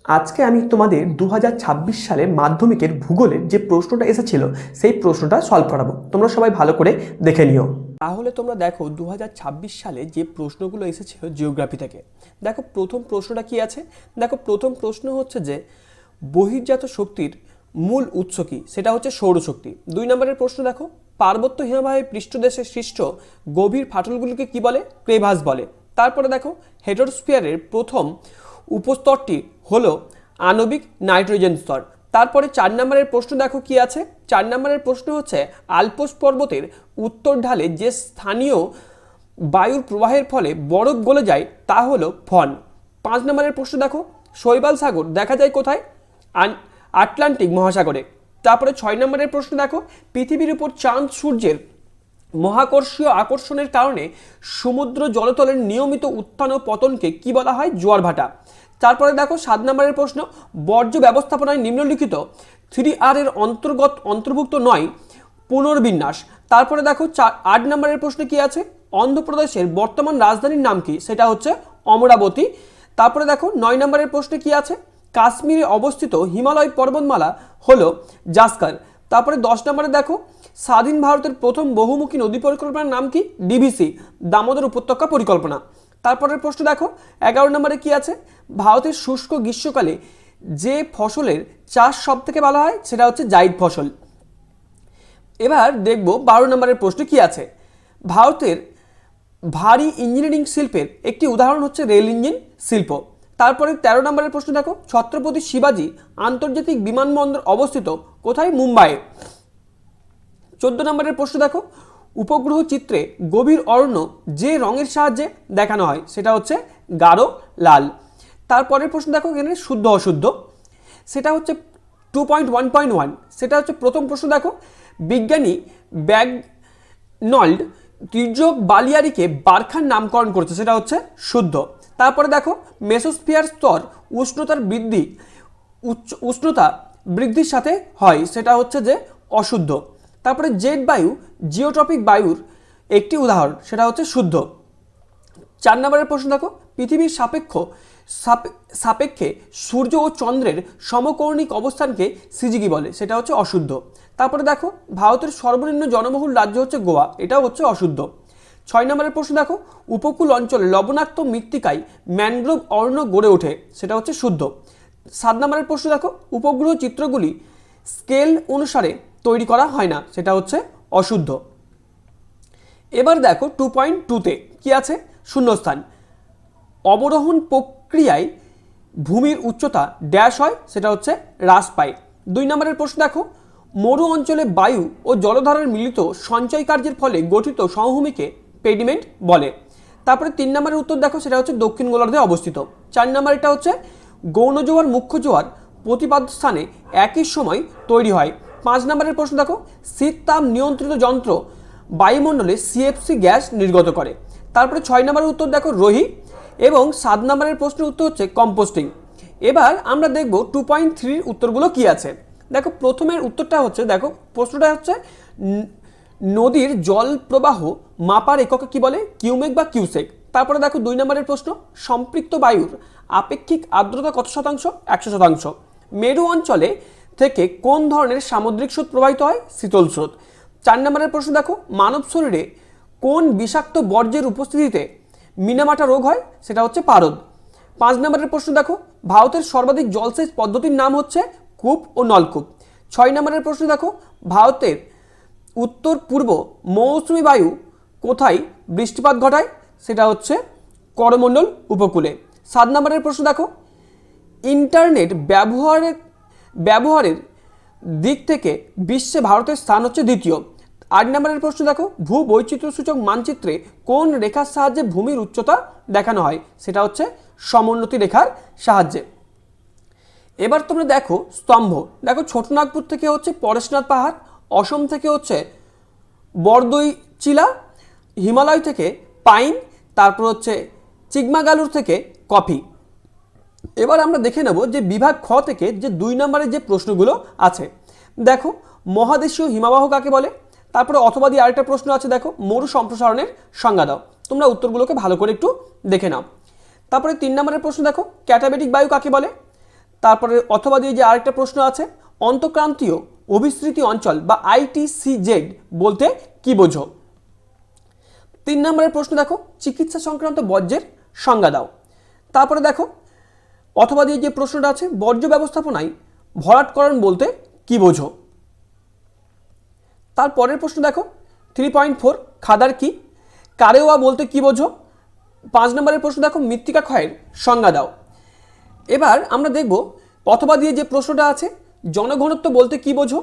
আজকে আমি তোমাদের 2026 সালে মাধ্যমিকের ভূগোলের যে প্রশ্নটা এসেছিল সেই প্রশ্নটা সলভ করাবো। তোমরা সবাই ভালো করে দেখে নিও। তাহলে তোমরা দেখো 2026 সালে যে প্রশ্নগুলো এসেছিল জিওগ্রাফি থেকে। দেখো প্রথম প্রশ্নটা কি আছে। দেখো প্রথম প্রশ্ন হচ্ছে যে বহির্জাত শক্তির মূল উৎস কি, সেটা হচ্ছে সৌরশক্তি। 2 নম্বরের প্রশ্ন দেখো পার্বত্য হিমবাহের পৃষ্ঠদেশে সৃষ্ট গভীর ফাটলগুলিকে কি বলে, ক্রেভাস বলে। তারপরে দেখো হেড্রোস্ফিয়ারের প্রথম উপস্তরটি হলো আণবিক নাইট্রোজেন স্তর। তারপরে 4 নম্বরের প্রশ্ন দেখো কি আছে। 4 নম্বরের প্রশ্ন হচ্ছে আল্পস পর্বতের উত্তর ঢালে যে স্থানীয় বায়ুর প্রবাহের ফলে বরফ গলে যায় তা হলো ফন। 5 নম্বরের প্রশ্ন দেখো শৈবাল সাগর দেখা যায় কোথায়, আটলান্টিক মহাসাগরে। তারপরে 6 নম্বরের প্রশ্ন দেখো পৃথিবীর উপর চাঁদ সূর্যের মহাকর্ষীয় আকর্ষণের কারণে সমুদ্র জলতলের নিয়মিত উত্থান ও পতনকে কি বলা হয়, জোয়ার ভাটা। তারপরে দেখো 7 নম্বরের প্রশ্ন বর্জ্য ব্যবস্থাপনায় নিম্নলিখিত 3R এর অন্তর্ভুক্ত নয় পুনর্বিন্যাস। তারপরে দেখো 8 নম্বরের প্রশ্ন কি আছে, অন্ধ্রপ্রদেশের বর্তমান রাজধানীর নাম কি, সেটা হচ্ছে অমরাবতী। তারপরে দেখো 9 নম্বরের প্রশ্ন কি আছে, কাশ্মীরে অবস্থিত হিমালয় পর্বতমালা হলো জাস্কার। তারপরে 10 নম্বরে দেখো স্বাধীন ভারতের প্রথম বহুমুখী নদী পরিকল্পনার নাম কি, ডিভিসি, দামোদর উপত্যকা পরিকল্পনা। তারপরের প্রশ্ন দেখো 11 নম্বরে কি আছে, ভারতের শুষ্ক গ্রীষ্মকালে যে ফসলের চাষ সব থেকে ভালো হয় সেটা হচ্ছে জাইদ ফসল। এবার দেখব 12 নম্বরের প্রশ্ন কি আছে, ভারতের ভারী ইঞ্জিনিয়ারিং শিল্পের একটি উদাহরণ হচ্ছে রেল ইঞ্জিন শিল্প। তারপরে 13 নম্বরের প্রশ্ন দেখো ছত্রপতি শিবাজি আন্তর্জাতিক বিমানবন্দর অবস্থিত কোথায়, মুম্বাইয়ে। 14 নম্বরের প্রশ্ন দেখো উপগ্রহ চিত্রে গভীর অরণ্য যে রঙের সাহায্যে দেখানো হয় সেটা হচ্ছে গাঢ় লাল। তারপরের প্রশ্ন দেখো এখানে শুদ্ধ অশুদ্ধ, সেটা হচ্ছে 2.1.1, সেটা হচ্ছে প্রথম প্রশ্ন দেখো বিজ্ঞানী ব্যাগনল্ড তির্যক বালিয়ারিকে বারখার নামকরণ করেছে, সেটা হচ্ছে শুদ্ধ। তারপরে দেখো মেসোস্ফিয়ার স্তর উষ্ণতা বৃদ্ধির সাথে হয়, সেটা হচ্ছে যে অশুদ্ধ। তারপরে জেট বায়ু জিওট্রপিক বায়ুর একটি উদাহরণ, সেটা হচ্ছে শুদ্ধ। 4 নম্বরের প্রশ্ন দেখো পৃথিবীর সাপেক্ষে সূর্য ও চন্দ্রের সমকৌণিক অবস্থানকে সিজিকি বলে, সেটা হচ্ছে অশুদ্ধ। তারপরে দেখো ভারতের সর্বনিম্ন জনবহুল রাজ্য হচ্ছে গোয়া, এটাও হচ্ছে অশুদ্ধ। 6 নম্বরের প্রশ্ন দেখো উপকূল অঞ্চলে লবণাক্ত মৃত্তিকায় ম্যানগ্রোভ অরণ্য গড়ে ওঠে, সেটা হচ্ছে শুদ্ধ। 7 নম্বরের প্রশ্ন দেখো উপগ্রহ চিত্রগুলি স্কেল অনুসারে তৈরি করা হয় না, সেটা হচ্ছে অশুদ্ধ। এবার দেখো 2.2তে কি আছে, শূন্যস্থান অবরোহণ প্রক্রিয়ায় ভূমির উচ্চতা ড্যাশ হয়, সেটা হচ্ছে হ্রাস পায়। 2 নম্বরের প্রশ্ন দেখো মরু অঞ্চলে বায়ু ও জলধারার মিলিত সঞ্চয় কার্যের ফলে গঠিত সমভূমিকে পেডিমেন্ট বলে। তারপরে 3 নম্বরের উত্তর দেখো সেটা হচ্ছে দক্ষিণ গোলার্ধে অবস্থিত। 4 নম্বর এটা হচ্ছে গৌণ জোয়ার মুখ্য জোয়ার প্রতিপাদ্য স্থানে একই সময় তৈরি হয়। 5 নম্বরের প্রশ্ন দেখো শীত তাপ নিয়ন্ত্রিত যন্ত্র বায়ুমণ্ডলে সিএফসি গ্যাস নির্গত করে। তারপরে 6 নম্বরের উত্তর দেখো রোহি এবং 7 নম্বরের প্রশ্নের উত্তর হচ্ছে কম্পোস্টিং। এবার আমরা দেখব 2.3 উত্তরগুলো কি আছে। দেখো প্রথমের উত্তরটা হচ্ছে, দেখো প্রশ্নটা হচ্ছে নদীর জল প্রবাহ মাপার এককে কি বলে, কিউমেক বা কিউসেক। তারপরে দেখো 2 নম্বরের প্রশ্ন সম্পৃক্ত বায়ুর আপেক্ষিক আর্দ্রতা কত শতাংশ, 100%। মেরু অঞ্চলে থেকে কোন ধরনের সামুদ্রিক স্রোত প্রবাহিত হয়, শীতল স্রোত। 4 নম্বরের প্রশ্ন দেখো মানব শরীরে কোন বিষাক্ত বর্জ্যের উপস্থিতিতে মিনামাটা রোগ হয়, সেটা হচ্ছে পারদ। 5 নম্বরের প্রশ্ন দেখো ভারতের সর্বাধিক জলসেচ পদ্ধতির নাম হচ্ছে কূপ ও নলকূপ। 6 নম্বরের প্রশ্ন দেখো ভারতের উত্তর পূর্ব মৌসুমী বায়ু কোথায় বৃষ্টিপাত ঘটায়, সেটা হচ্ছে করমণ্ডল উপকূলে। 7 নম্বরের প্রশ্ন দেখো ইন্টারনেট ব্যবহারের দিক থেকে বিশ্বে ভারতের স্থান হচ্ছে দ্বিতীয়। 8 নম্বরের প্রশ্ন দেখো ভূ বৈচিত্র্যসূচক মানচিত্রে কোন রেখার সাহায্যে ভূমির উচ্চতা দেখানো হয়, সেটা হচ্ছে সমোন্নতি রেখার সাহায্যে। এবার তোমরা দেখো স্তম্ভ, দেখো ছোটনাগপুর থেকে হচ্ছে পরেশনাথ পাহাড়, অসম থেকে হচ্ছে বরদৈচিলা, হিমালয় থেকে পাইন, তারপর হচ্ছে চিকমাগালুর থেকে কফি। এবার আমরা দেখে নেব যে বিভাগ খ থেকে যে 2 নম্বরের যে প্রশ্নগুলো আছে। দেখো মহাদেশীয় হিমবাহ কাকে বলে, তারপরে অথবা দিয়ে আরেকটা প্রশ্ন আছে, দেখো মরু সম্প্রসারণের সংজ্ঞা দাও। তোমরা উত্তরগুলোকে ভালো করে একটু দেখে নাও। তারপরে 3 নম্বরের প্রশ্ন দেখো ক্যাটাবেটিক বায়ু কাকে বলে। তারপরে অথবা দিয়ে যে আরেকটা প্রশ্ন আছে, অন্তঃক্রান্তীয় অভিসৃতি অঞ্চল বা ITCZ বলতে কি বোঝো? 3 নম্বরের প্রশ্ন দেখো, চিকিৎসা সংক্রান্ত বর্জ্যের সংজ্ঞা দাও। তারপরে দেখো অথবা দিয়ে যে প্রশ্নটা আছে, বর্জ্য ব্যবস্থাপনায় ভরাটকরণ বলতে কি বোঝো? তারপরের প্রশ্ন দেখো 3.4, খাদার কি? কারেওয়া বলতে কি বোঝো? 5 নম্বরের প্রশ্ন দেখো, মৃত্তিকা ক্ষয়ের সংজ্ঞা দাও। এবার আমরা দেখব অথবা দিয়ে যে প্রশ্নটা আছে, জনঘনত্ব বলতে কি বোঝো?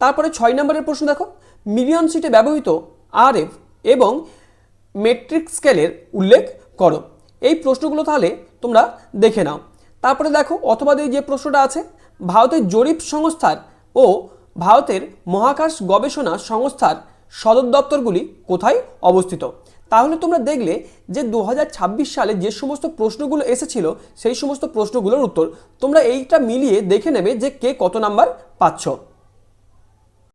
তারপরে 6 নম্বরের প্রশ্ন দেখো, মিলিয়ন সিটে ব্যবহৃত RF এবং মেট্রিক স্কেলের উল্লেখ করো। এই প্রশ্নগুলো তাহলে তোমরা দেখে নাও। তারপরে দেখো অথবা দিয়ে যে প্রশ্নটা আছে, ভারতের জরিপ সংস্থার ও ভারতের মহাকাশ গবেষণা সংস্থার সদর দপ্তরগুলি কোথায় অবস্থিত? তাহলে তোমরা দেখলে যে 2026 সালে যে সমস্ত প্রশ্নগুলো এসেছিল সেই সমস্ত প্রশ্নগুলোর উত্তর তোমরা এইটা মিলিয়ে দেখে নেবে যে কে কত নাম্বার পাচ্ছ।